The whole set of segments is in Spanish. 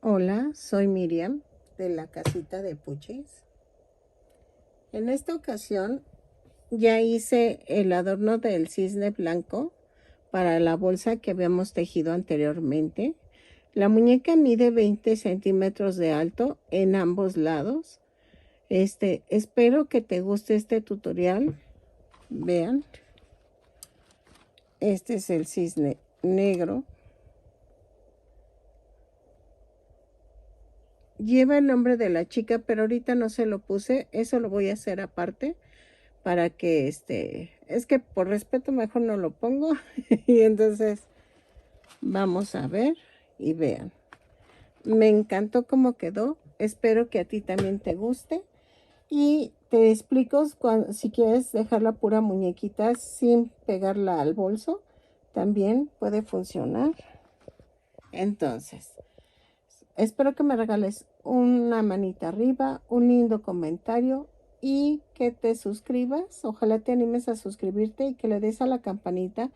Hola, soy Miriam de la casita de Puchis. En esta ocasión ya hice el adorno del cisne blanco para la bolsa que habíamos tejido anteriormente. La muñeca mide 20 centímetros de alto en ambos lados. Espero que te guste este tutorial. Vean, este es el cisne negro. Lleva el nombre de la chica, pero ahorita no se lo puse. Eso lo voy a hacer aparte para que es que por respeto mejor no lo pongo. Y entonces vamos a ver y vean. Me encantó cómo quedó. Espero que a ti también te guste. Y te explico si quieres dejar la pura muñequita sin pegarla al bolso. También puede funcionar. Entonces, espero que me regales una manita arriba, un lindo comentario y que te suscribas. Ojalá te animes a suscribirte y que le des a la campanita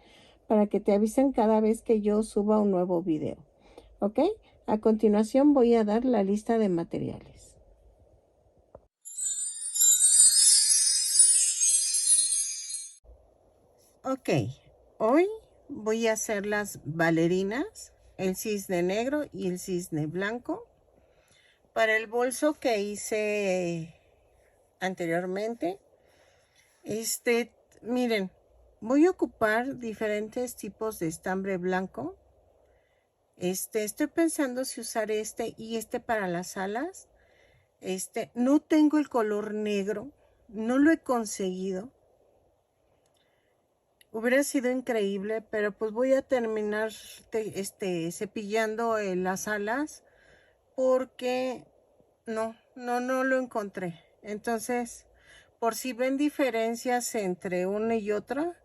para que te avisen cada vez que yo suba un nuevo video. ¿Ok? A continuación voy a dar la lista de materiales. Ok, hoy voy a hacer las bailarinas, el cisne negro y el cisne blanco. Para el bolso que hice anteriormente, miren, voy a ocupar diferentes tipos de estambre blanco. Estoy pensando si usar este y este para las alas. No tengo el color negro, no lo he conseguido. Hubiera sido increíble, pero pues voy a terminar cepillando las alas porque no lo encontré. Entonces, por si ven diferencias entre una y otra,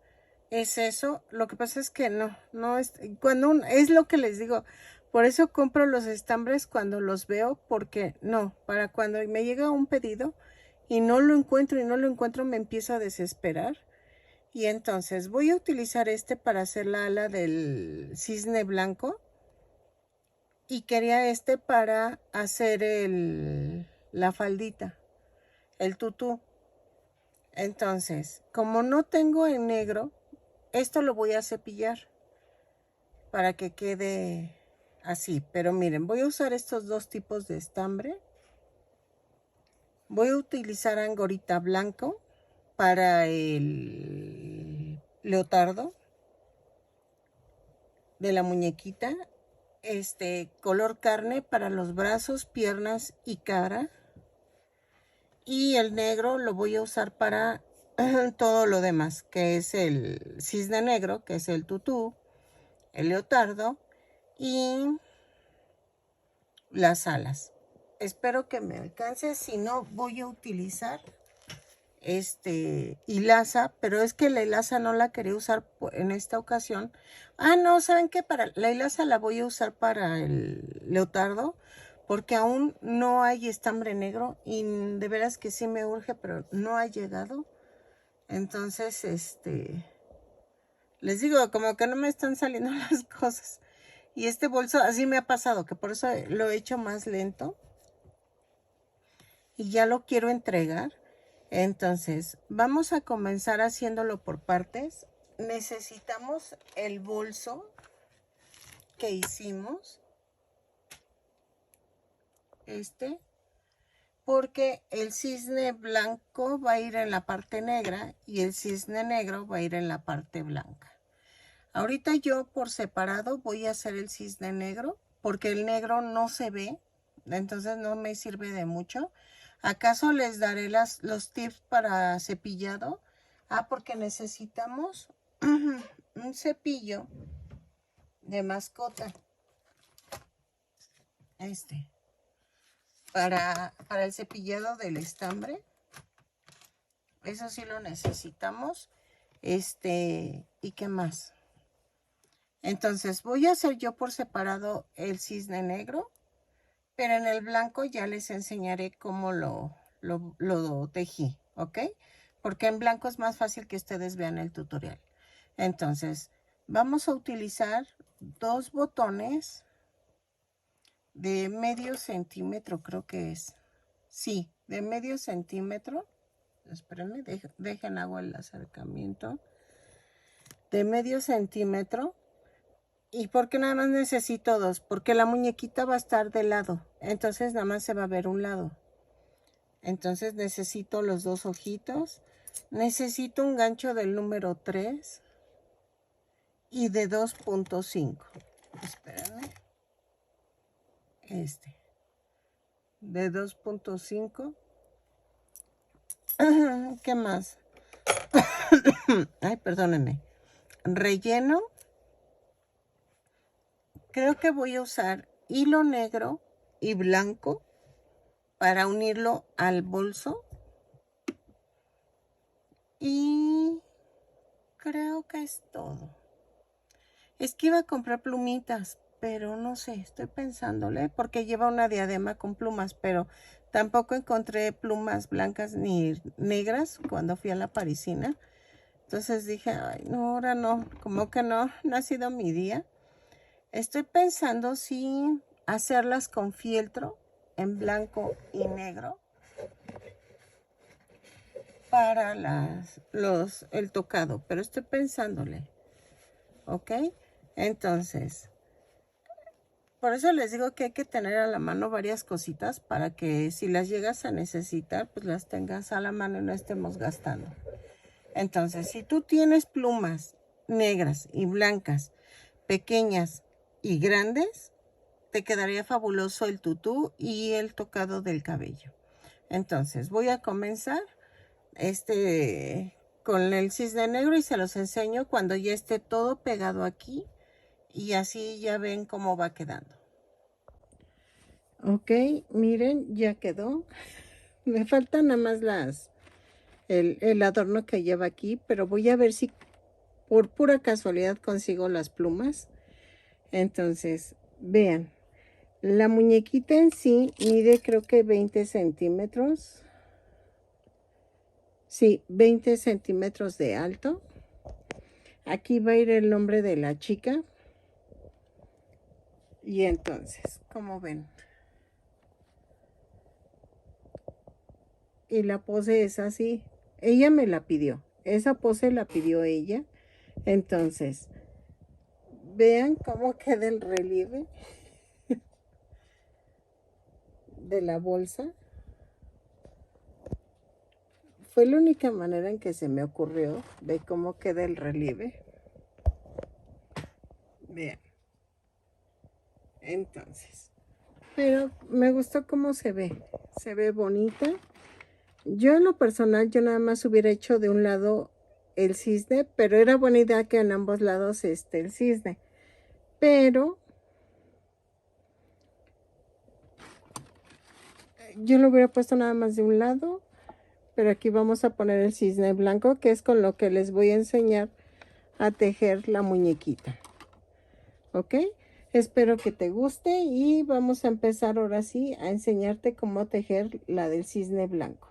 es eso. Lo que pasa es que no es, es lo que les digo. Por eso compro los estambres cuando los veo, porque para cuando me llega un pedido y no lo encuentro, me empiezo a desesperar. Y entonces voy a utilizar para hacer la ala del cisne blanco. Y quería para hacer la faldita, el tutú. Entonces, como no tengo en negro, esto lo voy a cepillar para que quede así. Pero miren, voy a usar estos dos tipos de estambre. Voy a utilizar angorita blanco para el leotardo de la muñequita. Color carne para los brazos, piernas y cara. Y el negro lo voy a usar para todo lo demás, que es el cisne negro, que es el tutú, el leotardo y las alas. Espero que me alcance, si no voy a utilizar hilaza, pero es que la hilaza no la quería usar en esta ocasión. No, ¿saben qué? Para la hilaza la voy a usar para el leotardo, porque aún no hay estambre negro y de veras que sí me urge, pero no ha llegado. Entonces, les digo, como que no me están saliendo las cosas. Y este bolso así me ha pasado, que por eso lo he hecho más lento. Y ya lo quiero entregar. Entonces, vamos a comenzar haciéndolo por partes. Necesitamos el bolso que hicimos. Porque el cisne blanco va a ir en la parte negra y el cisne negro va a ir en la parte blanca. Ahorita yo por separado voy a hacer el cisne negro porque el negro no se ve, entonces no me sirve de mucho. ¿Acaso les daré los tips para cepillado? Porque necesitamos un cepillo de mascota. Para el cepillado del estambre. Eso sí lo necesitamos. ¿Y qué más? Entonces voy a hacer yo por separado el cisne negro, pero en el blanco ya les enseñaré cómo lo tejí, ¿ok? Porque en blanco es más fácil que ustedes vean el tutorial. Entonces, vamos a utilizar dos botones de medio centímetro, creo que es. Sí, de medio centímetro. Espérenme, dejen hago el acercamiento. De medio centímetro. ¿Y por qué nada más necesito dos? Porque la muñequita va a estar de lado. Entonces nada más se va a ver un lado. Entonces necesito los dos ojitos. Necesito un gancho del número 3 y de 2.5. Espérenme. De 2.5. ¿Qué más? Ay, perdónenme. Relleno. Creo que voy a usar hilo negro y blanco para unirlo al bolso. Y creo que es todo. Es que iba a comprar plumitas, pero no sé, estoy pensándole, porque lleva una diadema con plumas, pero tampoco encontré plumas blancas ni negras cuando fui a la parisina. Entonces dije, ay, no, ahora no, como que no ha sido mi día. Estoy pensando si hacerlas con fieltro en blanco y negro para el tocado, pero estoy pensándole, ¿ok? Entonces, por eso les digo que hay que tener a la mano varias cositas para que si las llegas a necesitar, pues las tengas a la mano y no estemos gastando. Entonces, si tú tienes plumas negras y blancas, pequeñas y grandes, te quedaría fabuloso el tutú y el tocado del cabello. Entonces, voy a comenzar con el cisne negro y se los enseño cuando ya esté todo pegado aquí y así ya ven cómo va quedando. Ok, miren, ya quedó. Me faltan nada más el adorno que lleva aquí, pero voy a ver si por pura casualidad consigo las plumas. Entonces, vean, la muñequita en sí mide creo que 20 centímetros. Sí, 20 centímetros de alto. Aquí va a ir el nombre de la chica. Y entonces, como ven. Y la pose es así. Ella me la pidió. Esa pose la pidió ella. Entonces, vean cómo queda el relieve de la bolsa. Fue la única manera en que se me ocurrió. Ve cómo queda el relieve. Vean. Entonces, pero me gustó cómo se ve. Se ve bonita. Yo en lo personal, yo nada más hubiera hecho de un lado el cisne, pero era buena idea que en ambos lados esté el cisne. Pero yo lo hubiera puesto nada más de un lado, pero aquí vamos a poner el cisne blanco, que es con lo que les voy a enseñar a tejer la muñequita. ¿Ok? Espero que te guste y vamos a empezar ahora sí a enseñarte cómo tejer la del cisne blanco.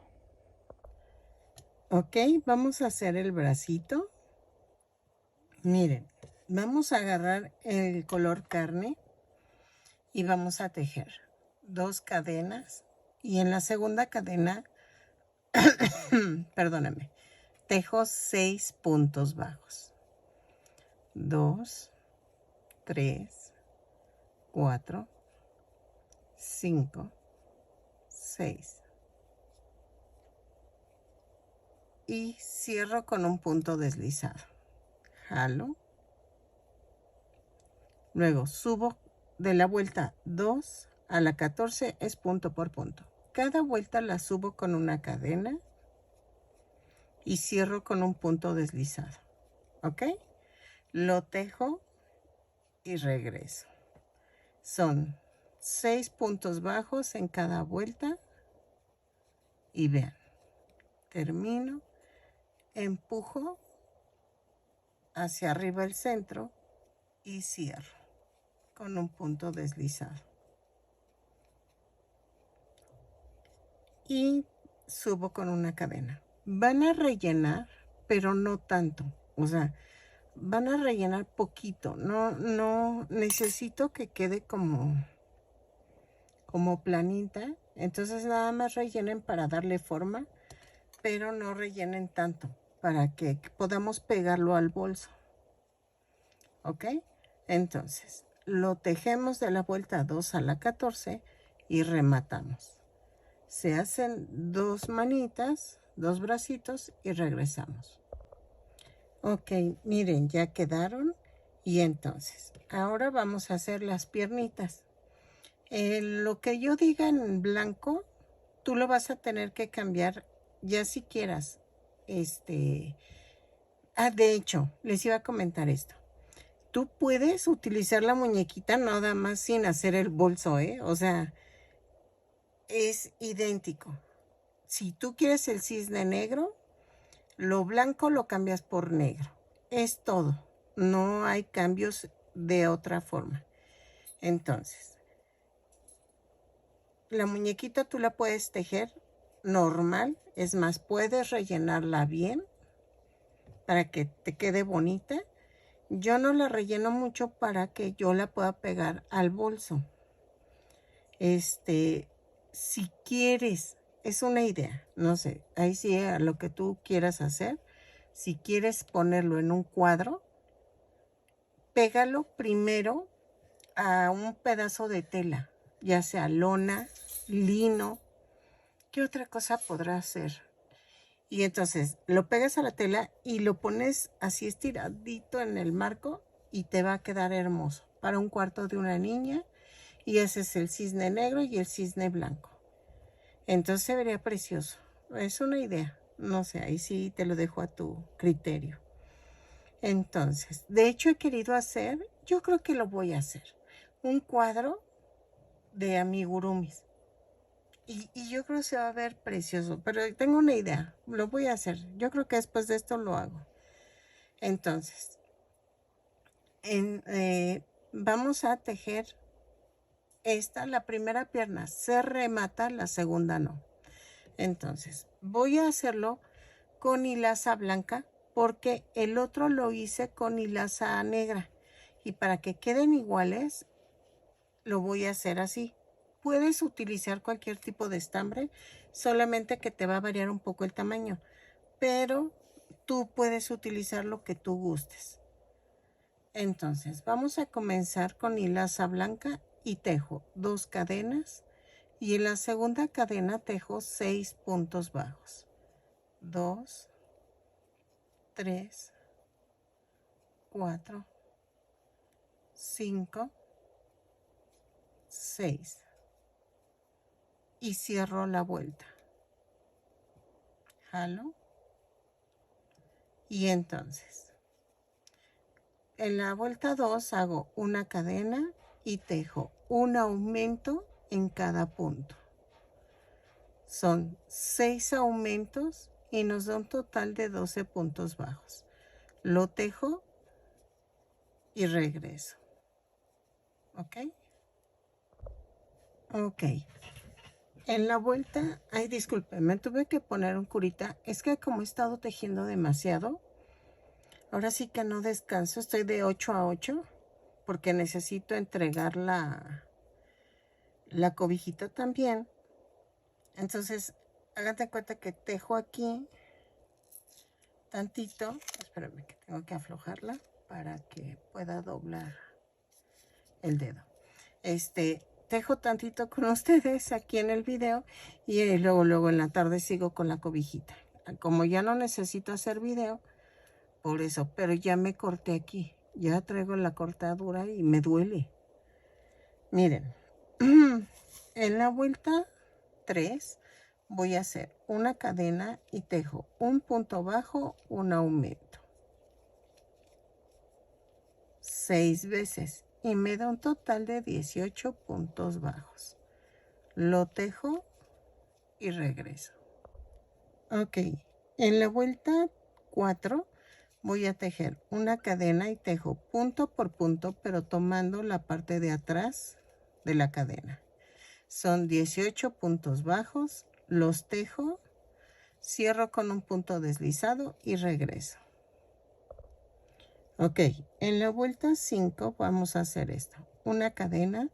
Ok, vamos a hacer el bracito. Miren, vamos a agarrar el color carne y vamos a tejer 2 cadenas y en la segunda cadena, perdóname, tejo 6 puntos bajos. 2, 3, 4, 5, 6. Y cierro con un punto deslizado. Jalo. Luego subo de la vuelta 2 a la 14, es punto por punto. Cada vuelta la subo con una cadena y cierro con un punto deslizado. ¿Ok? Lo tejo y regreso. Son 6 puntos bajos en cada vuelta. Y vean, termino, empujo hacia arriba el centro y cierro con un punto deslizado. Y subo con una cadena. Van a rellenar, pero no tanto. O sea, van a rellenar poquito. No necesito que quede como como planita. Entonces nada más rellenen para darle forma, pero no rellenen tanto para que podamos pegarlo al bolso. ¿Ok? Entonces lo tejemos de la vuelta 2 a la 14 y rematamos. Se hacen 2 manitas, 2 bracitos y regresamos. Ok, miren, ya quedaron. Y entonces, ahora vamos a hacer las piernitas. Lo que yo diga en blanco, tú lo vas a tener que cambiar ya si quieras. De hecho, les iba a comentar esto. Tú puedes utilizar la muñequita nada más sin hacer el bolso, ¿eh? O sea, es idéntico. Si tú quieres el cisne negro, lo blanco lo cambias por negro. Es todo. No hay cambios de otra forma. Entonces, la muñequita tú la puedes tejer normal. Es más, puedes rellenarla bien para que te quede bonita. Yo no la relleno mucho para que yo la pueda pegar al bolso. Si quieres, es una idea, no sé, ahí sí a lo que tú quieras hacer. Si quieres ponerlo en un cuadro, pégalo primero a un pedazo de tela, ya sea lona, lino. ¿Qué otra cosa podrá hacer? Y entonces lo pegas a la tela y lo pones así estiradito en el marco y te va a quedar hermoso para un cuarto de una niña. Y ese es el cisne negro y el cisne blanco. Entonces se vería precioso. Es una idea. No sé, ahí sí te lo dejo a tu criterio. Entonces, de hecho he querido hacer, yo creo que lo voy a hacer, un cuadro de amigurumis. Y yo creo que se va a ver precioso, pero tengo una idea, lo voy a hacer. Yo creo que después de esto lo hago. Entonces, vamos a tejer la primera pierna se remata, la segunda no. Entonces, voy a hacerlo con hilaza blanca porque el otro lo hice con hilaza negra. Y para que queden iguales, lo voy a hacer así. Puedes utilizar cualquier tipo de estambre, solamente que te va a variar un poco el tamaño. Pero tú puedes utilizar lo que tú gustes. Entonces, vamos a comenzar con hilaza blanca y tejo 2 cadenas. Y en la segunda cadena tejo 6 puntos bajos. 2, 3, 4, 5, 6. Y cierro la vuelta. Jalo. Y entonces, en la vuelta 2 hago una cadena y tejo un aumento en cada punto. Son 6 aumentos y nos da un total de 12 puntos bajos. Lo tejo y regreso. ¿Ok? Ok. En la vuelta, ay, disculpe, me tuve que poner un curita. Es que como he estado tejiendo demasiado, ahora sí que no descanso. Estoy de 8 a 8 porque necesito entregar la cobijita también. Entonces, háganse cuenta que tejo aquí tantito. Espérame que tengo que aflojarla para que pueda doblar el dedo. Tejo tantito con ustedes aquí en el video y luego en la tarde sigo con la cobijita. Como ya no necesito hacer video, por eso, pero ya me corté aquí. Ya traigo la cortadura y me duele. Miren, en la vuelta 3 voy a hacer una cadena y tejo un punto bajo, un aumento. 6 veces y me da un total de 18 puntos bajos. Lo tejo y regreso. Ok, en la vuelta 4 voy a tejer una cadena y tejo punto por punto, pero tomando la parte de atrás de la cadena. Son 18 puntos bajos, los tejo, cierro con un punto deslizado y regreso. Ok, en la vuelta 5 vamos a hacer esto. Una cadena,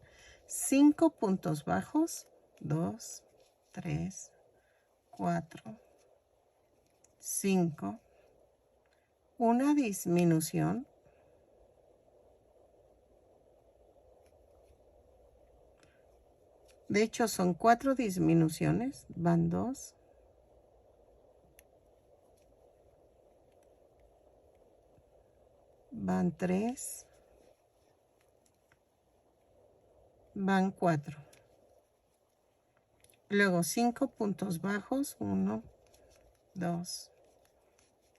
5 puntos bajos, 2, 3, 4, 5, una disminución, de hecho son 4 disminuciones, van 2, van 3, van 4. Luego 5 puntos bajos, 1, 2,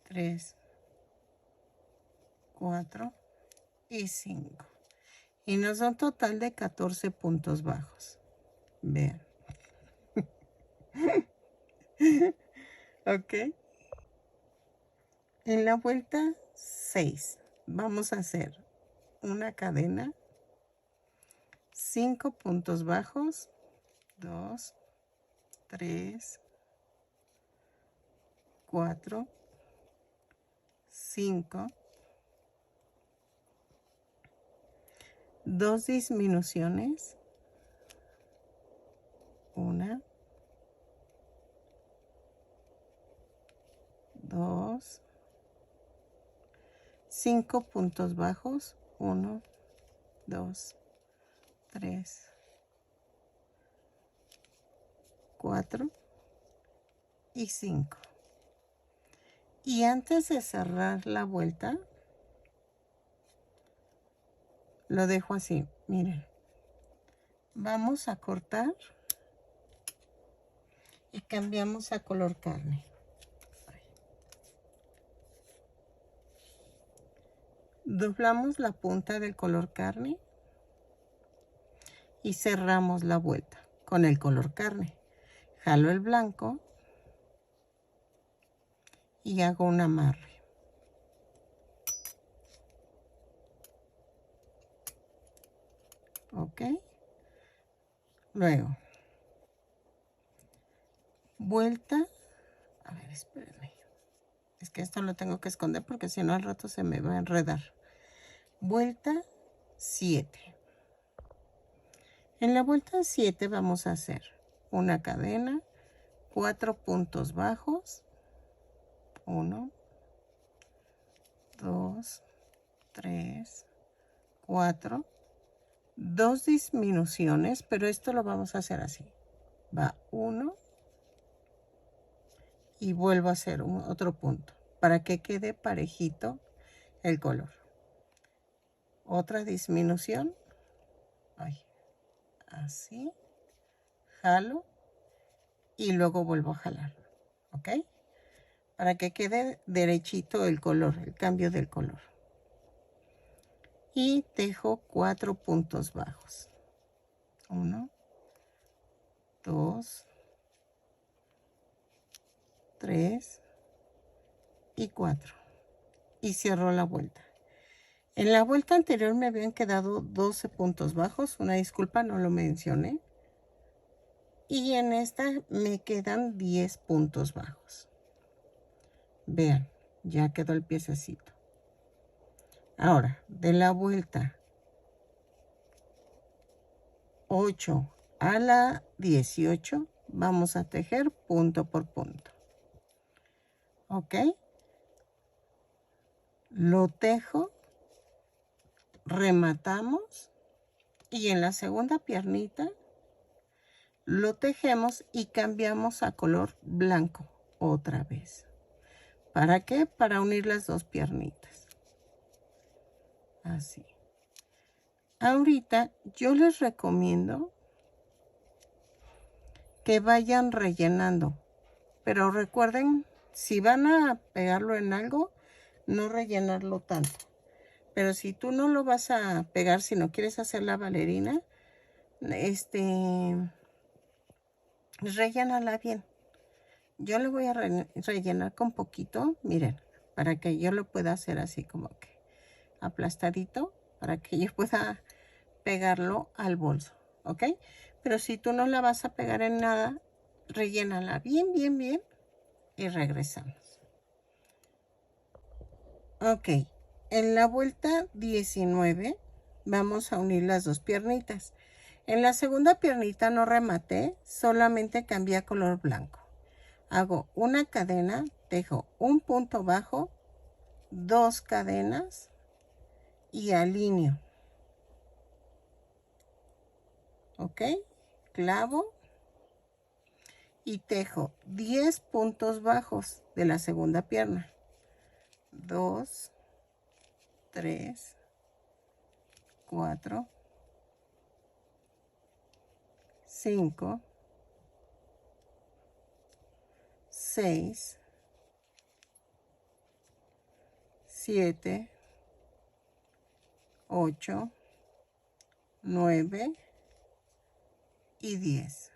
3, 4 y 5. Y nos da un total de 14 puntos bajos. Vean. Ok. En la vuelta 6 vamos a hacer una cadena, 5 puntos bajos, 2, 3, 4, 5, 2 disminuciones, 1, 2, 5 puntos bajos, 1, 2, 3, 4 y 5. Y antes de cerrar la vuelta, lo dejo así, miren. Vamos a cortar y cambiamos a color carne. Doblamos la punta del color carne y cerramos la vuelta con el color carne. Jalo el blanco y hago un amarre. Ok. Luego, vuelta. A ver, espérenme. Es que esto lo tengo que esconder porque si no al rato se me va a enredar. Vuelta 7. En la vuelta 7 vamos a hacer una cadena, 4 puntos bajos, 1, 2, 3, 4, 2 disminuciones, pero esto lo vamos a hacer así. Va 1 y vuelvo a hacer otro punto para que quede parejito el color. Otra disminución, así, jalo y luego vuelvo a jalar, ¿ok? Para que quede derechito el color, el cambio del color. Y dejo 4 puntos bajos. 1, 2, 3 y 4. Y cierro la vuelta. En la vuelta anterior me habían quedado 12 puntos bajos. Una disculpa, no lo mencioné. Y en esta me quedan 10 puntos bajos. Vean, ya quedó el piececito. Ahora, de la vuelta 8 a la 18, vamos a tejer punto por punto. ¿Ok? Lo tejo, rematamos y en la segunda piernita lo tejemos y cambiamos a color blanco otra vez. ¿Para qué? Para unir las dos piernitas. Así. Ahorita yo les recomiendo que vayan rellenando, pero recuerden, si van a pegarlo en algo, no rellenarlo tanto. Pero si tú no lo vas a pegar, si no quieres hacer la bailarina, rellénala bien. Yo lo voy a rellenar con poquito, miren, para que yo lo pueda hacer así como que aplastadito, para que yo pueda pegarlo al bolso, ¿ok? Pero si tú no la vas a pegar en nada, rellénala bien, bien, bien y regresamos. Ok, en la vuelta 19 vamos a unir las dos piernitas. En la segunda piernita no rematé, solamente cambié a color blanco. Hago una cadena, tejo un punto bajo, 2 cadenas y alineo. ¿Ok? Clavo y tejo 10 puntos bajos de la segunda pierna. 2, 3, 4, 5, 6, 7, 8, 9 y 10.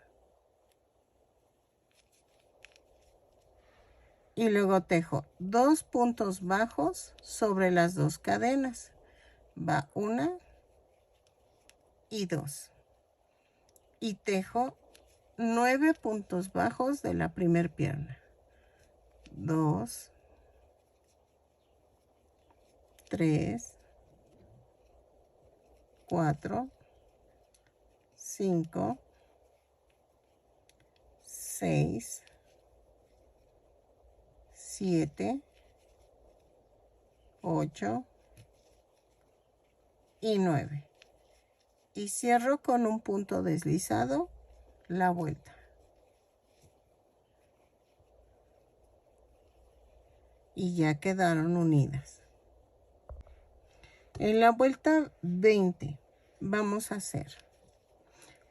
Y luego tejo 2 puntos bajos sobre las 2 cadenas. Va 1 y 2. Y tejo 9 puntos bajos de la primera pierna. 2, 3, 4, 5, 6, 7, 8 y 9. Y cierro con un punto deslizado la vuelta. Y ya quedaron unidas. En la vuelta 20 vamos a hacer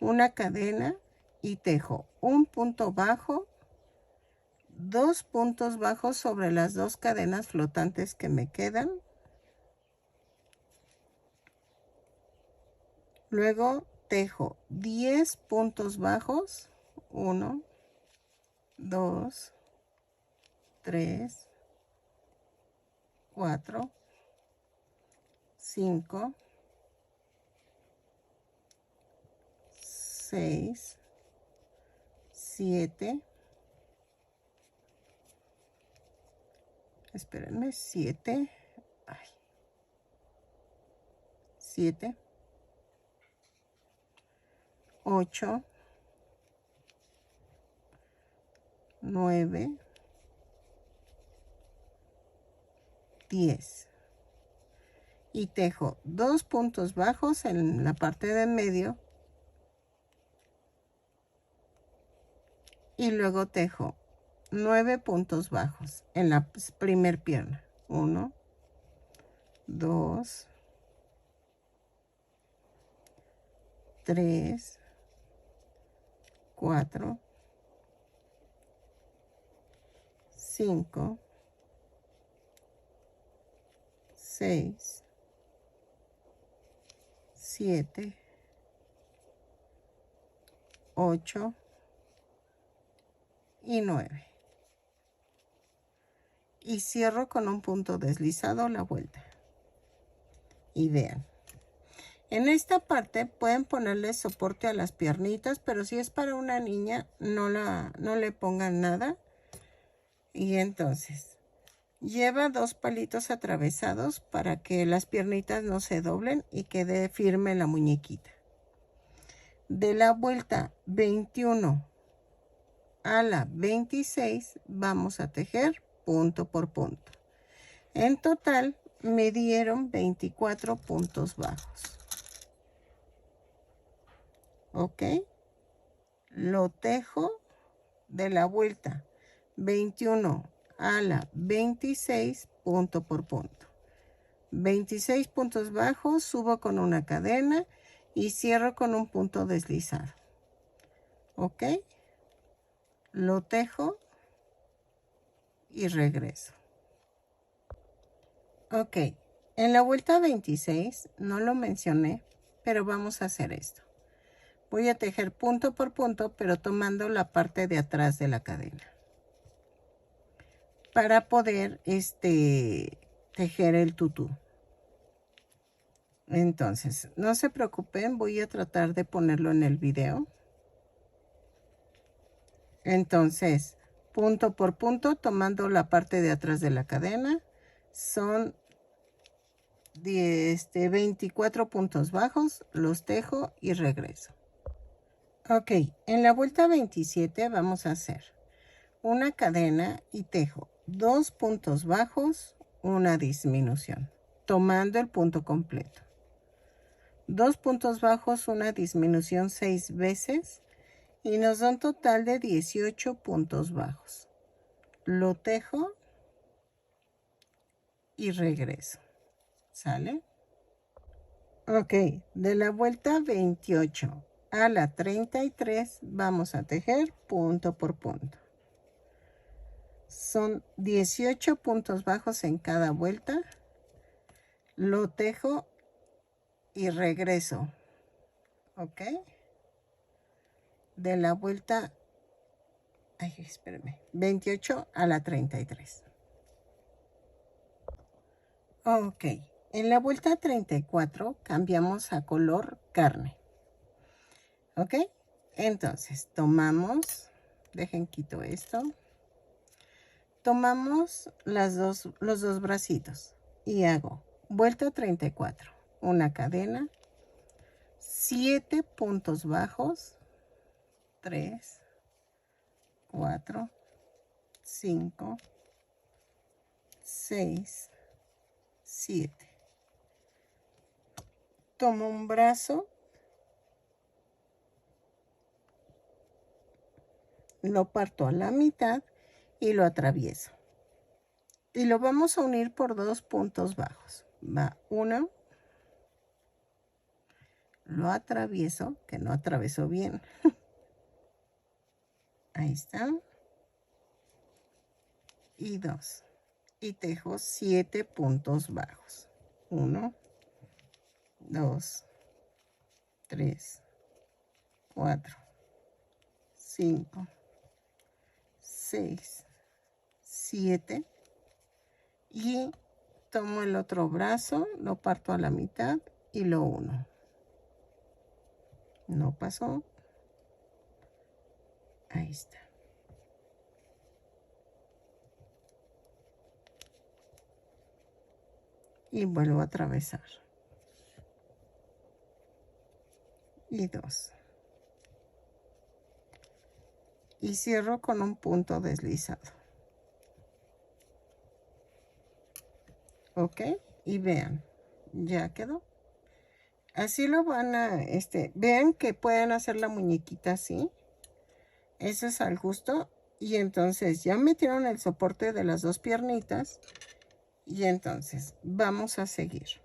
una cadena y tejo un punto bajo, 2 puntos bajos sobre las 2 cadenas flotantes que me quedan. Luego tejo 10 puntos bajos, 1, 2, 3, 4, 5, 6, 7, espérenme, 7, 7, 8, 9, 10. Y tejo 2 puntos bajos en la parte de en medio. Y luego tejo 9 puntos bajos en la primer pierna. 1, 2, 3, 4, 5, 6, 7, 8 y 9. Y cierro con un punto deslizado la vuelta. Y vean. En esta parte pueden ponerle soporte a las piernitas, pero si es para una niña, no le pongan nada. Y entonces, lleva 2 palitos atravesados para que las piernitas no se doblen y quede firme la muñequita. De la vuelta 21 a la 26 vamos a tejer punto por punto. En total me dieron 24 puntos bajos. ¿Ok? Lo tejo de la vuelta 21 a la 26 punto por punto. 26 puntos bajos, subo con una cadena y cierro con un punto deslizado. ¿Ok? Lo tejo y regreso. Ok, en la vuelta 26 no lo mencioné, pero vamos a hacer esto. Voy a tejer punto por punto, pero tomando la parte de atrás de la cadena. Para poder tejer el tutú. Entonces, no se preocupen, voy a tratar de ponerlo en el video. Entonces, punto por punto, tomando la parte de atrás de la cadena, son 24 puntos bajos, los tejo y regreso. Ok, en la vuelta 27 vamos a hacer una cadena y tejo 2 puntos bajos, una disminución, tomando el punto completo. 2 puntos bajos, una disminución 6 veces y nos da un total de 18 puntos bajos. Lo tejo y regreso. ¿Sale? Ok, de la vuelta 28 a la 33 vamos a tejer punto por punto. Son 18 puntos bajos en cada vuelta. Lo tejo y regreso. Ok. De la vuelta, ay, espérame, 28 a la 33. Ok. En la vuelta 34 cambiamos a color carne. Ok. Entonces tomamos, dejen quito esto. Tomamos los dos bracitos y hago vuelta 34, una cadena, 7 puntos bajos, 3, 4, 5, 6, 7. Tomo un brazo, lo parto a la mitad y lo atravieso. Y lo vamos a unir por 2 puntos bajos. Va uno, lo atravieso, que no atravesó bien. Ahí está. Y 2. Y tejo 7 puntos bajos. 1, 2, 3, 4, 5, 6, 7. Y tomo el otro brazo, lo parto a la mitad y lo uno. No pasó. Ahí está. Y vuelvo a atravesar. Y 2. Y cierro con un punto deslizado. Ok, y vean, ya quedó. Así lo van a, vean que pueden hacer la muñequita así. Eso es al gusto. Y entonces ya metieron el soporte de las dos piernitas. Y entonces vamos a seguir.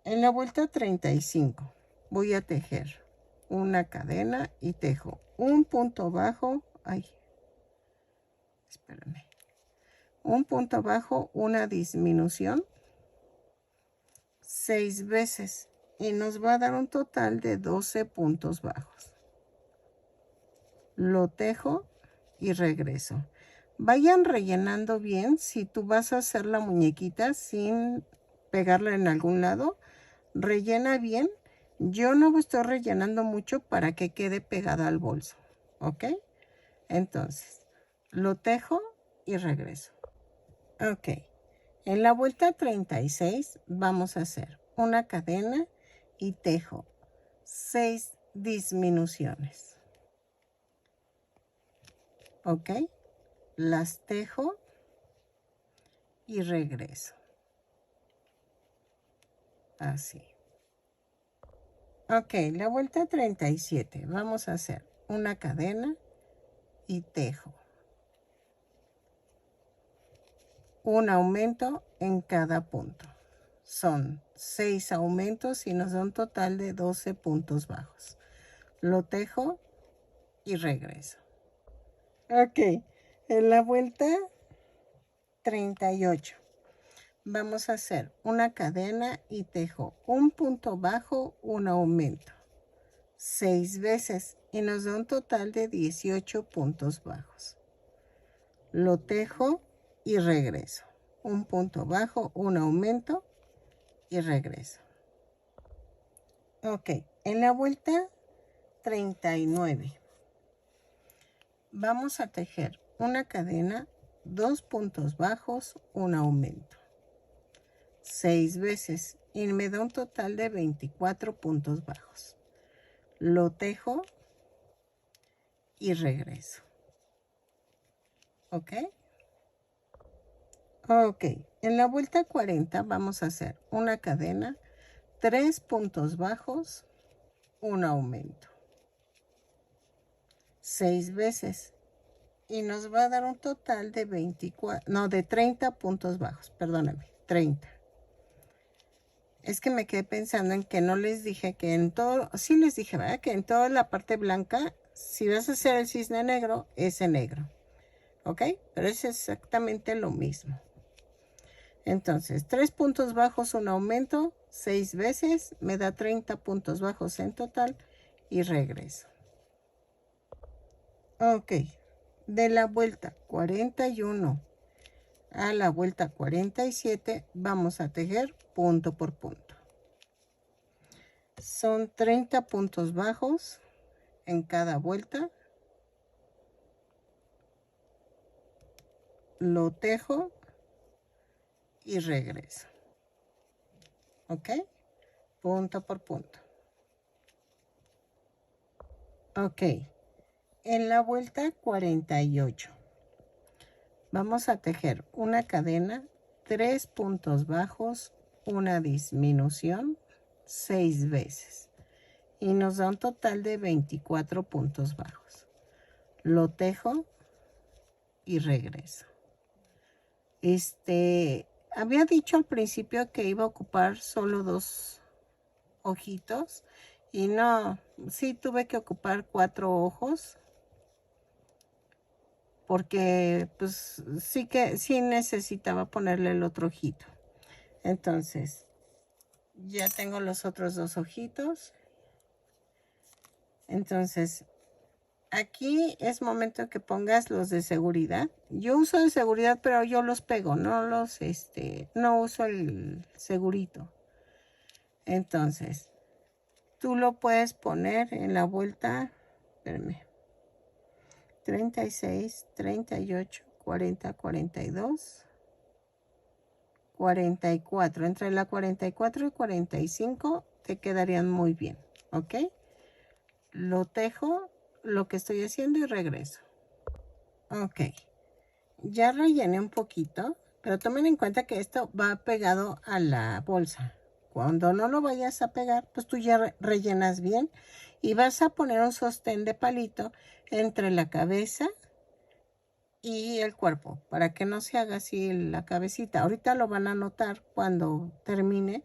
En la vuelta 35 voy a tejer una cadena y tejo un punto bajo. Ay, espérame. Un punto bajo, una disminución 6 veces y nos va a dar un total de 12 puntos bajos. Lo tejo y regreso. Vayan rellenando bien. Si tú vas a hacer la muñequita sin pegarla en algún lado, rellena bien. Yo no estoy rellenando mucho para que quede pegada al bolso. ¿Ok? Entonces, lo tejo y regreso. Ok. En la vuelta 36 vamos a hacer una cadena y tejo 6 disminuciones. Ok, las tejo y regreso. Así. Ok, la vuelta 37 vamos a hacer una cadena y tejo. Un aumento en cada punto. Son 6 aumentos y nos da un total de 12 puntos bajos. Lo tejo y regreso. Ok, en la vuelta 38 vamos a hacer una cadena y tejo un punto bajo, un aumento 6 veces y nos da un total de 18 puntos bajos. Lo tejo y regreso. Un punto bajo, un aumento y regreso. Ok, en la vuelta 39 vamos a tejer una cadena, 2 puntos bajos, un aumento. 6 veces y me da un total de 24 puntos bajos. Lo tejo y regreso. ¿Ok? Ok, en la vuelta 40 vamos a hacer una cadena, 3 puntos bajos, un aumento. 6 veces. Y nos va a dar un total de 24, no, de 30 puntos bajos, perdóname, 30. Es que me quedé pensando en que no les dije que en todo, sí les dije, ¿verdad? Que en toda la parte blanca, si vas a hacer el cisne negro, ese negro. ¿Ok? Pero es exactamente lo mismo. Entonces, 3 puntos bajos, un aumento, 6 veces, me da 30 puntos bajos en total y regreso. Ok, de la vuelta 41 a la vuelta 47 vamos a tejer punto por punto. Son 30 puntos bajos en cada vuelta. Lo tejo y regreso. ¿Ok? Punto por punto. Ok. En la vuelta 48 vamos a tejer una cadena, 3 puntos bajos, una disminución, 6 veces. Y nos da un total de 24 puntos bajos. Lo tejo y regreso. Había dicho al principio que iba a ocupar solo 2 ojitos y no, sí tuve que ocupar 4 ojos porque pues sí necesitaba ponerle el otro ojito. Entonces ya tengo los otros 2 ojitos. Entonces aquí es momento que pongas los de seguridad. Yo uso de seguridad, pero yo los pego, no no uso el segurito. Entonces, tú lo puedes poner en la vuelta, espérame, 36, 38, 40, 42, 44. Entre la 44 y 45 te quedarían muy bien, ¿ok? Lo tejo, lo que estoy haciendo y regreso. Ok, ya rellené un poquito, pero tomen en cuenta que esto va pegado a la bolsa. Cuando no lo vayas a pegar, pues tú ya rellenas bien y vas a poner un sostén de palito entre la cabeza y el cuerpo para que no se haga así la cabecita. Ahorita lo van a notar cuando termine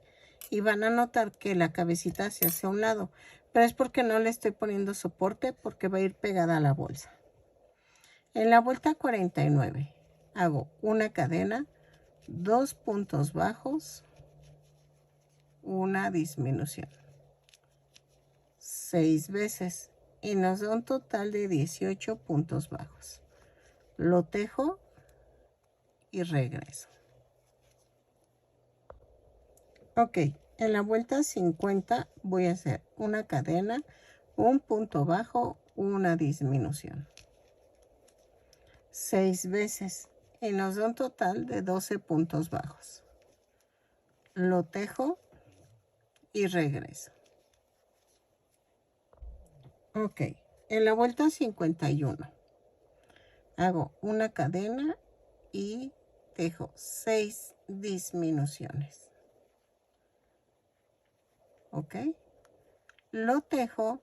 y van a notar que la cabecita se hace a un lado, pero es porque no le estoy poniendo soporte porque va a ir pegada a la bolsa. En la vuelta 49 hago una cadena, 2 puntos bajos, una disminución, 6 veces y nos da un total de 18 puntos bajos. Lo tejo y regreso. Ok, en la vuelta 50 voy a hacer una cadena, un punto bajo, una disminución, 6 veces y nos da un total de 12 puntos bajos. Lo tejo y regreso. Ok, en la vuelta 51 hago una cadena y tejo 6 disminuciones. Ok, lo tejo,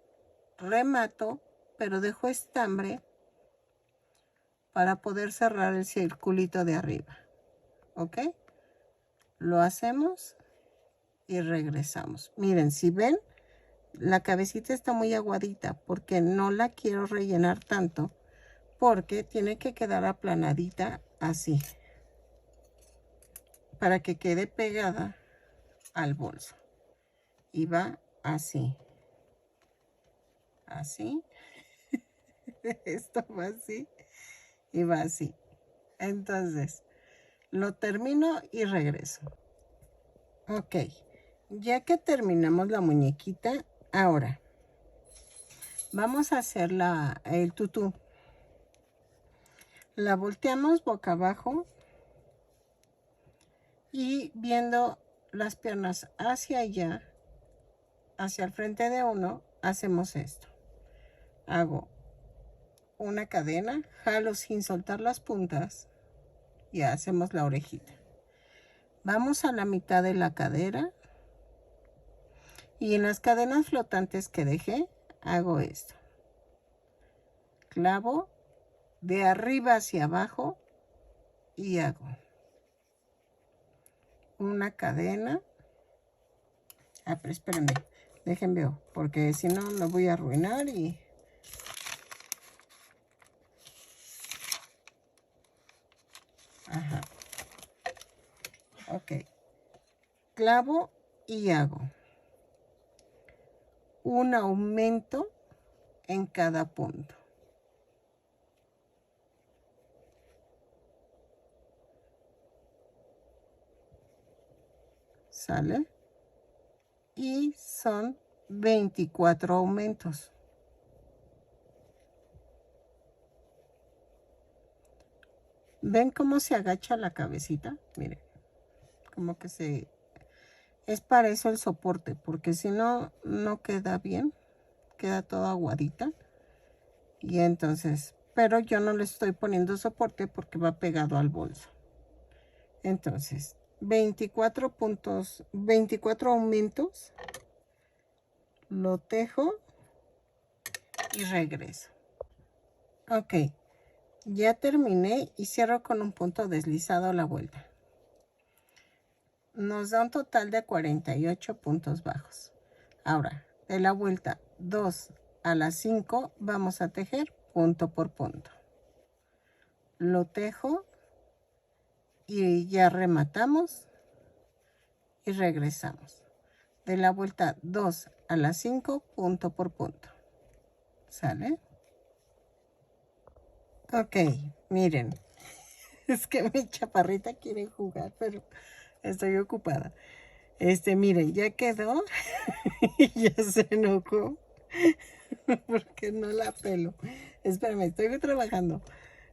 remato, pero dejo estambre para poder cerrar el circulito de arriba. Ok, lo hacemos y regresamos. Miren, si ven, la cabecita está muy aguadita porque no la quiero rellenar tanto, porque tiene que quedar aplanadita así para que quede pegada al bolso. Y va así, así. Esto va así y va así. Entonces lo termino y regreso. Ok, ya que terminamos la muñequita, ahora vamos a hacer el tutú. La volteamos boca abajo y viendo las piernas hacia allá, hacia el frente de uno, hacemos esto. Hago una cadena, jalo sin soltar las puntas y hacemos la orejita. Vamos a la mitad de la cadera y en las cadenas flotantes que dejé, hago esto. Clavo de arriba hacia abajo y hago una cadena. Pero espérenme, déjenme ver, porque si no lo voy a arruinar y... Ajá. Ok. Clavo y hago un aumento en cada punto. ¿Sale? Y son 24 aumentos. ¿Ven cómo se agacha la cabecita? Miren, como que se... Es para eso el soporte, porque si no, no queda bien. Queda toda aguadita. Y entonces, pero yo no le estoy poniendo soporte porque va pegado al bolso. Entonces, 24 puntos, 24 aumentos. Lo tejo y regreso. Ok, ya terminé y cierro con un punto deslizado a la vuelta. Nos da un total de 48 puntos bajos. Ahora, de la vuelta 2 a la 5 vamos a tejer punto por punto. Lo tejo y ya rematamos y regresamos. De la vuelta 2 a la 5 punto por punto. ¿Sale? Ok, miren. Es que mi chaparrita quiere jugar, pero estoy ocupada. Miren, ya quedó. Y ya se enojó. Porque no la pelo. Espérame, estoy trabajando.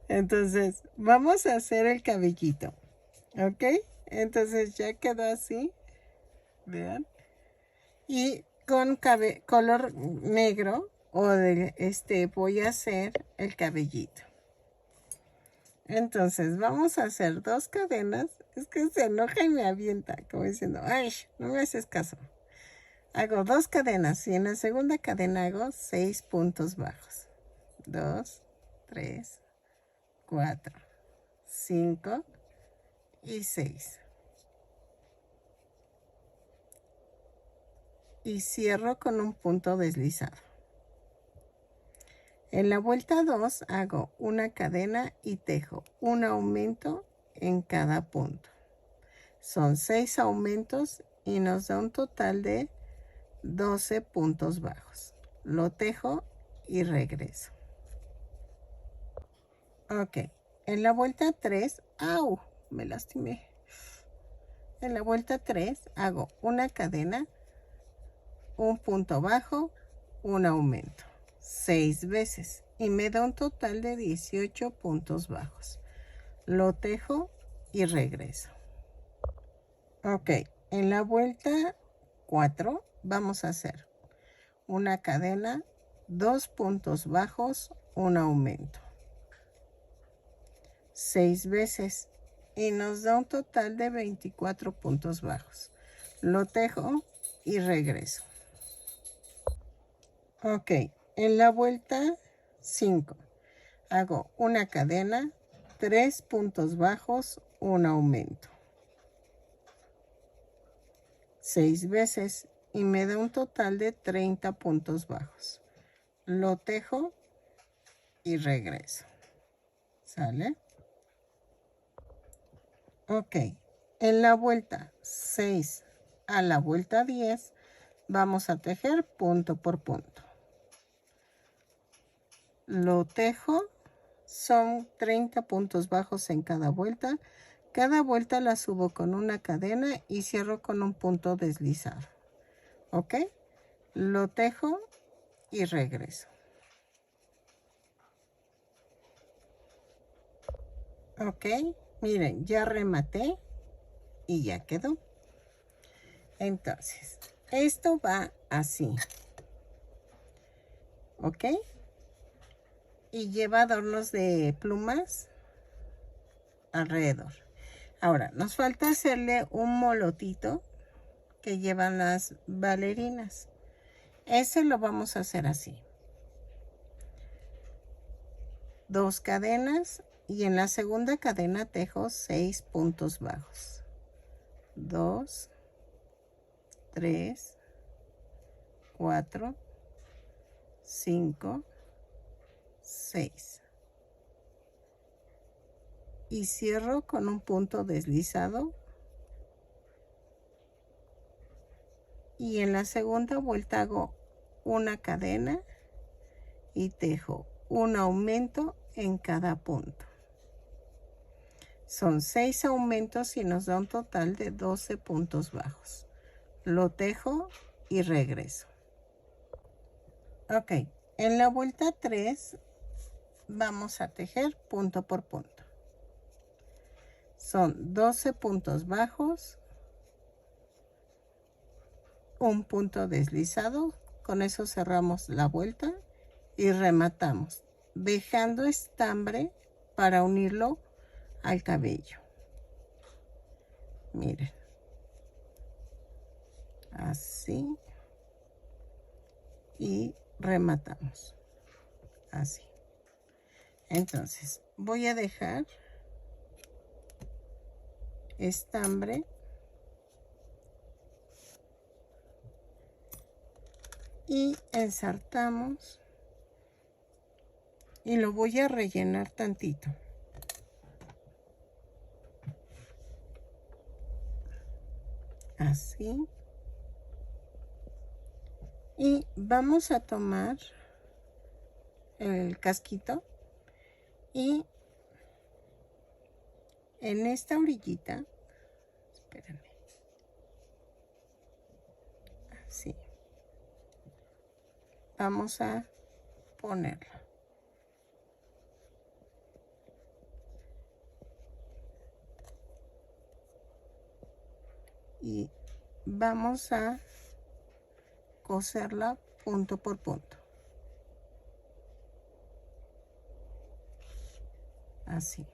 Entonces, vamos a hacer el cabellito. ¿Ok? Entonces ya quedó así. Vean. Y con color negro o de voy a hacer el cabellito. Entonces vamos a hacer 2 cadenas. Es que se enoja y me avienta, como diciendo, ay, no me haces caso. Hago 2 cadenas y en la segunda cadena hago 6 puntos bajos. 2, 3, 4, 5 y 6. Y cierro con un punto deslizado. En la vuelta 2 hago una cadena y tejo un aumento en cada punto. Son 6 aumentos y nos da un total de 12 puntos bajos. Lo tejo y regreso. Ok, en la vuelta 3, ¡au! Me lastimé. En la vuelta 3 hago una cadena, un punto bajo, un aumento. 6 veces y me da un total de 18 puntos bajos. Lo tejo y regreso. Ok, en la vuelta 4 vamos a hacer una cadena, 2 puntos bajos, un aumento. 6 veces y nos da un total de 24 puntos bajos. Lo tejo y regreso. Ok, en la vuelta 5 hago una cadena, 3 puntos bajos, un aumento. 6 veces y me da un total de 30 puntos bajos. Lo tejo y regreso. ¿Sale? Ok, en la vuelta 6 a la vuelta 10 vamos a tejer punto por punto. Lo tejo, son 30 puntos bajos en cada vuelta. Cada vuelta la subo con una cadena y cierro con un punto deslizado. ¿Ok? Lo tejo y regreso. Ok, miren, ya rematé y ya quedó. Entonces, esto va así. ¿Ok? Y lleva adornos de plumas alrededor. Ahora, nos falta hacerle un molotito que llevan las bailarinas. Ese lo vamos a hacer así. 2 cadenas y en la segunda cadena tejo 6 puntos bajos. 2, 3, 4, 5, 6. Y cierro con un punto deslizado. Y en la segunda vuelta hago una cadena y tejo un aumento en cada punto. Son 6 aumentos y nos da un total de 12 puntos bajos. Lo tejo y regreso. Ok, en la vuelta 3 vamos a tejer punto por punto. Son 12 puntos bajos, un punto deslizado, con eso cerramos la vuelta y rematamos, dejando estambre para unirlo al cabello. Miren, así, y rematamos, así. Entonces, voy a dejar estambre y ensartamos y lo voy a rellenar tantito. Así. Y vamos a tomar el casquito y en esta orillita, espérenme, así, vamos a ponerla. Y vamos a coserla punto por punto. Así.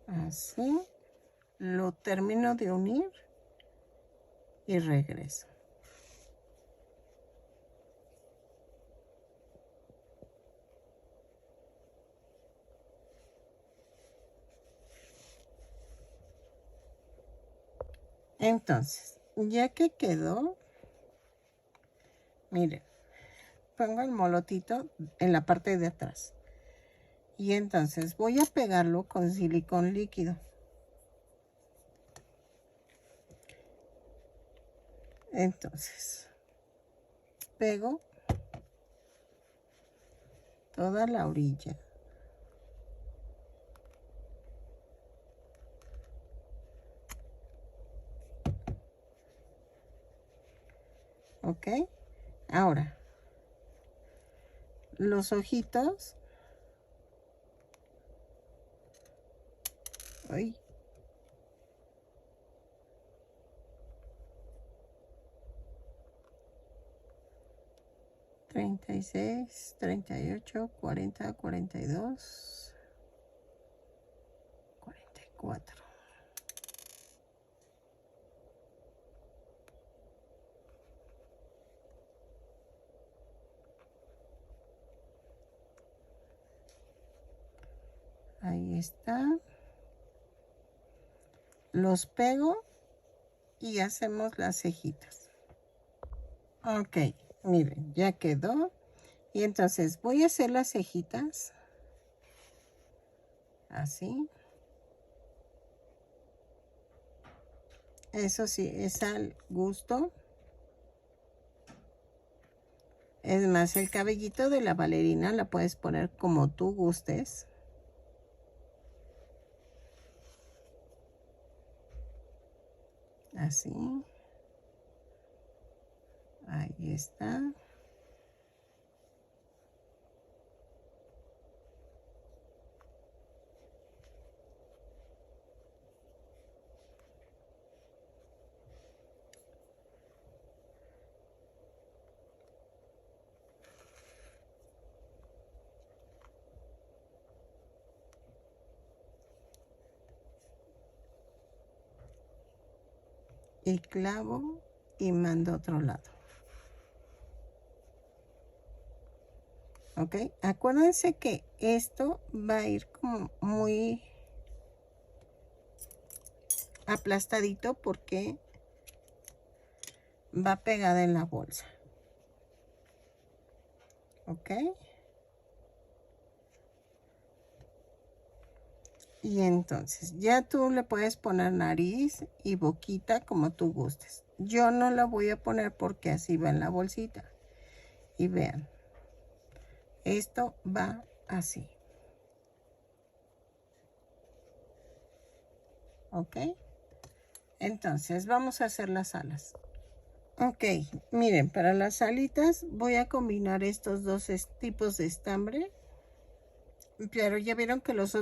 Así. Lo termino de unir y regreso. Entonces, ya que quedó, miren, pongo el molotito en la parte de atrás. Y entonces voy a pegarlo con silicón líquido. Entonces, pego toda la orilla. ¿Ok? Ahora, los ojitos. Ay. Treinta y 38, 40, 42, 44. Ahí está. Los pego y hacemos las cejitas. Ok, miren, ya quedó. Y entonces voy a hacer las cejitas. Así. Eso sí, es al gusto. Es más, el cabellito de la bailarina la puedes poner como tú gustes. así, ahí está. Y clavo y mando a otro lado. Ok, acuérdense que esto va a ir como muy aplastadito porque va pegada en la bolsa. Ok, y entonces ya tú le puedes poner nariz y boquita como tú gustes. Yo no la voy a poner porque así va en la bolsita. Y vean, esto va así. Ok, entonces vamos a hacer las alas. Ok, miren, para las alitas voy a combinar estos dos tipos de estambre. Pero ya vieron que las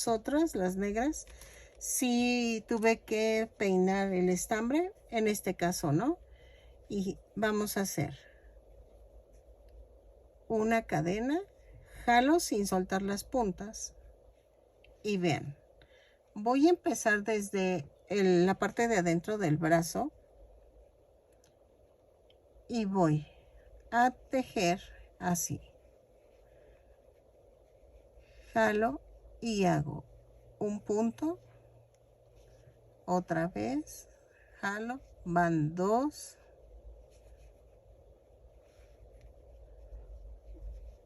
otras, las negras, sí tuve que peinar el estambre. En este caso no. Y vamos a hacer una cadena, jalo sin soltar las puntas. Y vean, voy a empezar desde la parte de adentro del brazo. Y voy a tejer así. Jalo y hago un punto, otra vez, jalo, van 2,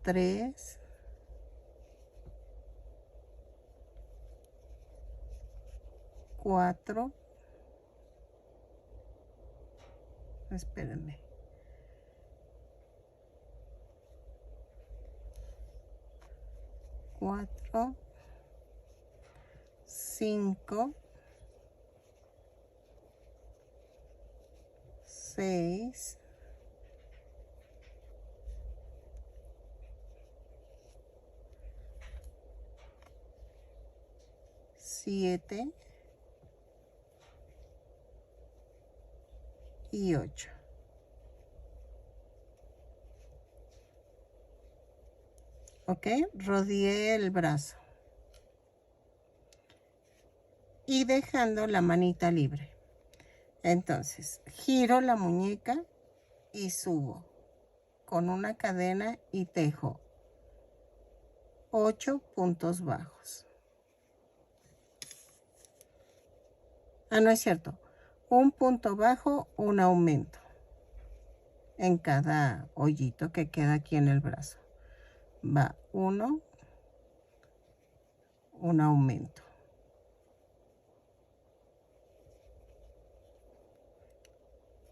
3, 4, espérenme, 4, 5, 6, 7 y 8. Ok, rodeé el brazo y dejando la manita libre. Entonces, giro la muñeca y subo con una cadena y tejo 8 puntos bajos. Ah, no es cierto. Un punto bajo, un aumento en cada hoyito que queda aquí en el brazo. Va 1, un aumento.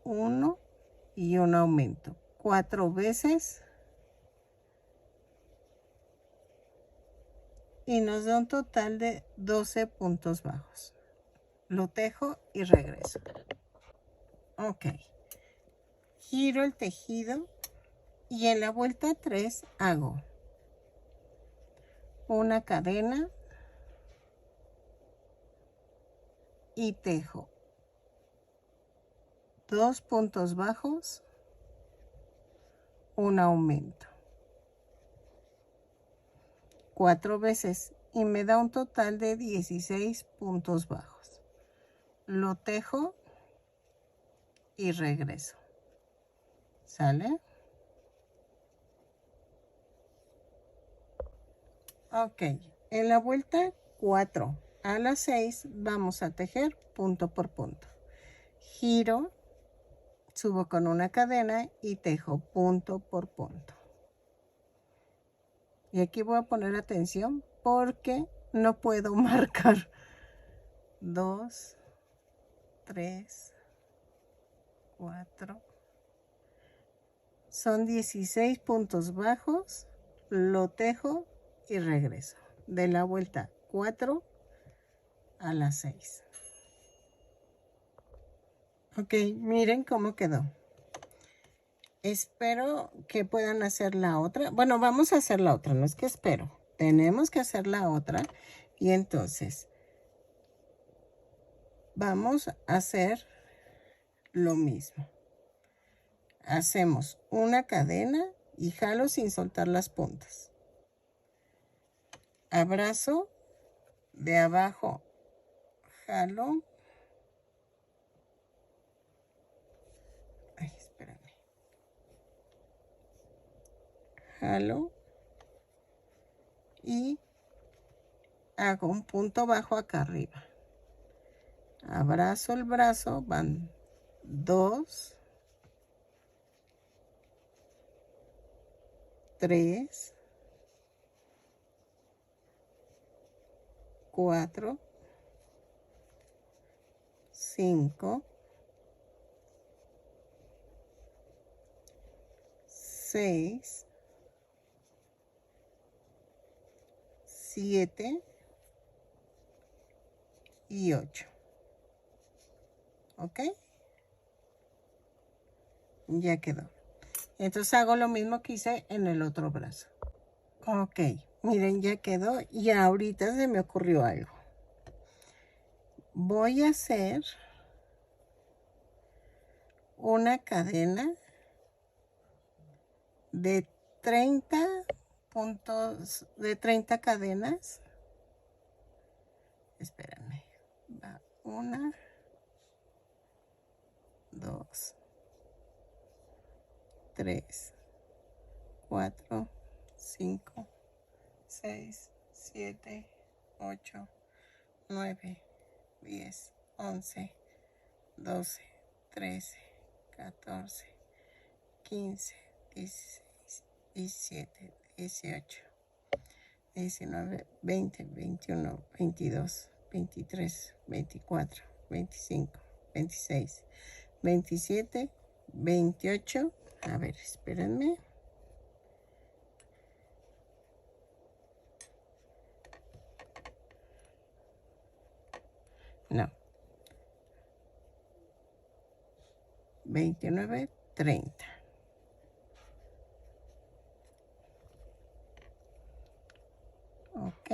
1 y un aumento. 4 veces. Y nos da un total de 12 puntos bajos. Lo tejo y regreso. Ok. Giro el tejido y en la vuelta 3 hago una cadena y tejo 2 puntos bajos, un aumento. 4 veces y me da un total de 16 puntos bajos. Lo tejo y regreso. ¿Sale? Ok, en la vuelta 4 a las 6 vamos a tejer punto por punto. Giro, subo con una cadena y tejo punto por punto. Y aquí voy a poner atención porque no puedo marcar 2, 3, 4. Son 16 puntos bajos, lo tejo y regreso. De la vuelta 4 a las 6. Ok, miren cómo quedó. Espero que puedan hacer la otra. Bueno, vamos a hacer la otra, no es que espero. Tenemos que hacer la otra. Y entonces, vamos a hacer lo mismo. Hacemos una cadena y jalo sin soltar las puntas. Abrazo de abajo, jalo. Ay, espérame. Jalo y hago un punto bajo acá arriba. Abrazo el brazo, van 2, 3, 4, 5, 6, 7 y 8. ¿Ok? Ya quedó. Entonces hago lo mismo que hice en el otro brazo. Ok, miren, ya quedó y ahorita se me ocurrió algo. Voy a hacer una cadena de 30 puntos, de 30 cadenas. Espérenme. Va 1, 2, 3, 4, 5, 6, 7, 8, 9, 10, 11, 12, 13, 14, 15, 16, 17, 18, 19, 20, 21, 22, 23, 24, 25, 26, 27, 28. A ver, espérenme. No. 29, 30. Ok.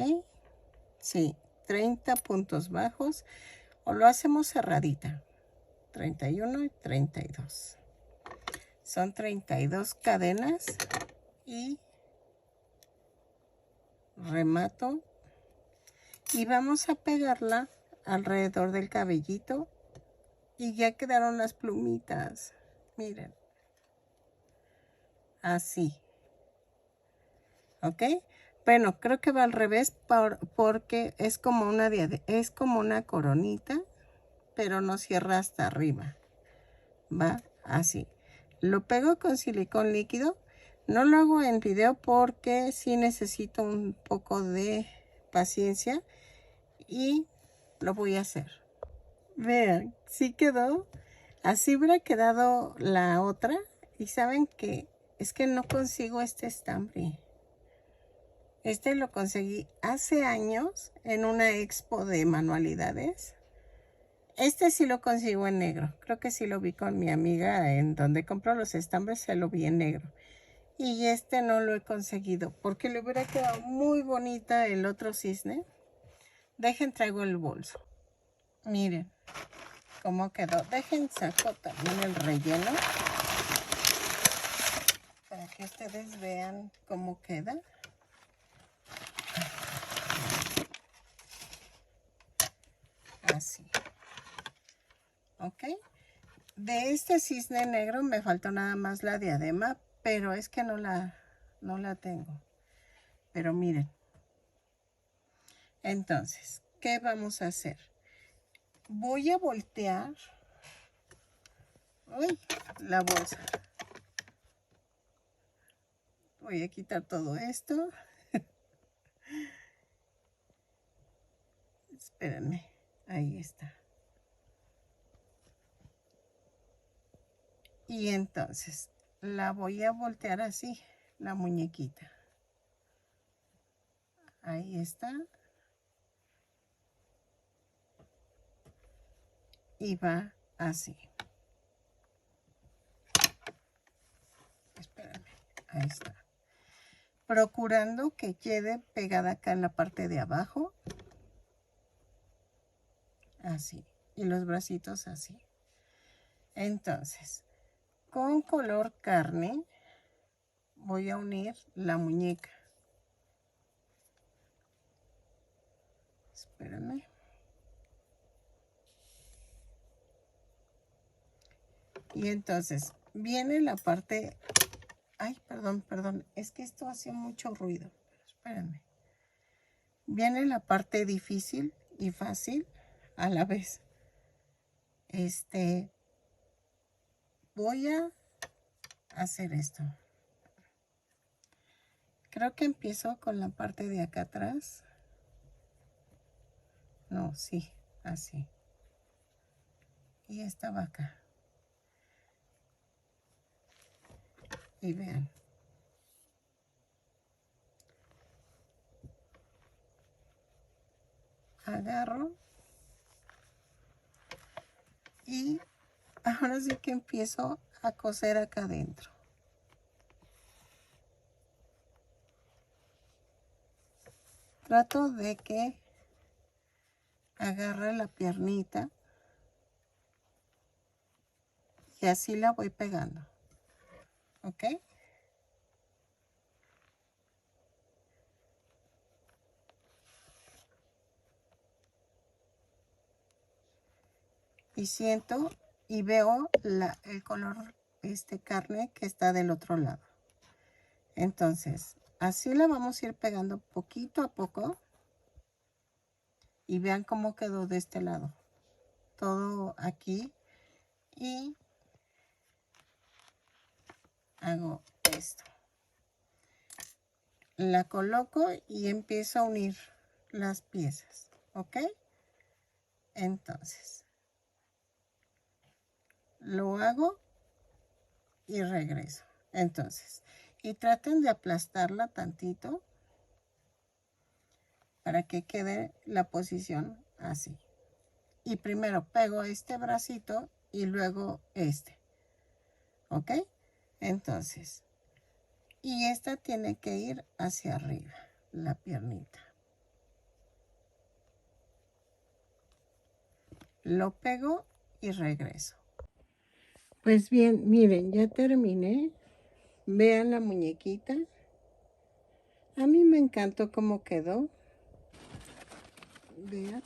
Sí, 30 puntos bajos. O lo hacemos cerradita. 31 y 32. Son 32 cadenas. Y remato. Y vamos a pegarla alrededor del cabellito. Y ya quedaron las plumitas. Miren. Así. ¿Ok? Bueno, creo que va al revés porque es como es como una coronita, pero no cierra hasta arriba. Va así. Lo pego con silicón líquido. No lo hago en video porque sí necesito un poco de paciencia y lo voy a hacer. Vean, sí quedó. Así hubiera quedado la otra. Y saben que es que no consigo este estambre. Este lo conseguí hace años en una expo de manualidades. Este sí lo consigo en negro. Creo que sí lo vi con mi amiga en donde compro los estambres, se lo vi en negro. Y este no lo he conseguido porque le hubiera quedado muy bonita el otro cisne. Dejen, traigo el bolso. Miren cómo quedó. Dejen, saco también el relleno para que ustedes vean cómo queda. Así. ¿Ok? De este cisne negro me faltó nada más la diadema, pero es que no la tengo. Pero miren. Entonces, ¿qué vamos a hacer? Voy a voltear. Uy, la bolsa. Voy a quitar todo esto. Espérenme. Ahí está. Y entonces la voy a voltear así, la muñequita. Ahí está. Y va así. Ahí está. Procurando que quede pegada acá en la parte de abajo. Así. Y los bracitos así. Entonces, con color carne voy a unir la muñeca. Espérame. Y entonces viene la parte... Ay, perdón. Es que esto hace mucho ruido. Espérenme. Viene la parte difícil y fácil a la vez. Voy a hacer esto. Creo que empiezo con la parte de acá atrás. No, sí, así. Y esta va acá. Y vean. Agarro. Y ahora sí que empiezo a coser acá adentro. Trato de que agarre la piernita y así la voy pegando. ¿Ok? Y siento y veo el color carne que está del otro lado. Entonces, así la vamos a ir pegando poquito a poco. Y vean cómo quedó de este lado. Todo aquí. Y hago esto. La coloco y empiezo a unir las piezas. ¿Ok? Entonces, lo hago y regreso. Entonces, y traten de aplastarla tantito para que quede la posición así. Y primero pego este bracito y luego este. ¿Ok? Entonces, y esta tiene que ir hacia arriba, la piernita. Lo pego y regreso. Pues bien, miren, ya terminé. Vean la muñequita. A mí me encantó cómo quedó. Vean.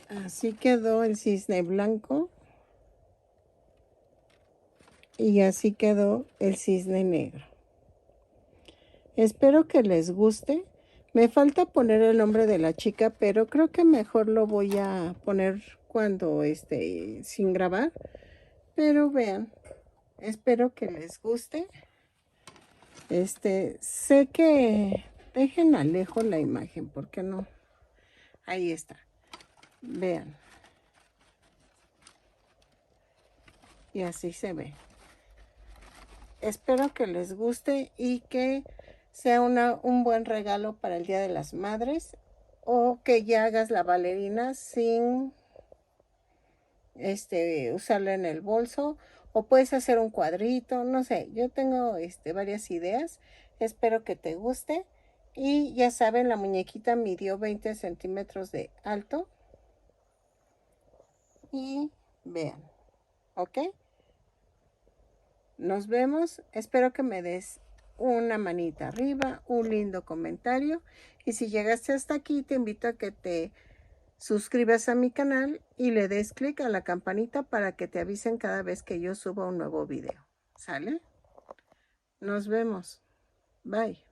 Así quedó el cisne blanco. Y así quedó el cisne negro. Espero que les guste. Me falta poner el nombre de la chica, pero creo que mejor lo voy a poner cuando sin grabar. Pero vean, espero que les guste. Sé que dejen alejo la imagen, porque no. Ahí está. Vean. Y así se ve. Espero que les guste y que sea un buen regalo para el Día de las Madres, o que ya hagas la bailarina sin usarla en el bolso, o puedes hacer un cuadrito, no sé, yo tengo varias ideas. Espero que te guste. Y ya saben, la muñequita midió 20 centímetros de alto. Y vean, ¿ok? Nos vemos. Espero que me des una manita arriba, un lindo comentario. Y si llegaste hasta aquí, te invito a que te suscribas a mi canal y le des clic a la campanita para que te avisen cada vez que yo suba un nuevo video. ¿Sale? Nos vemos. Bye.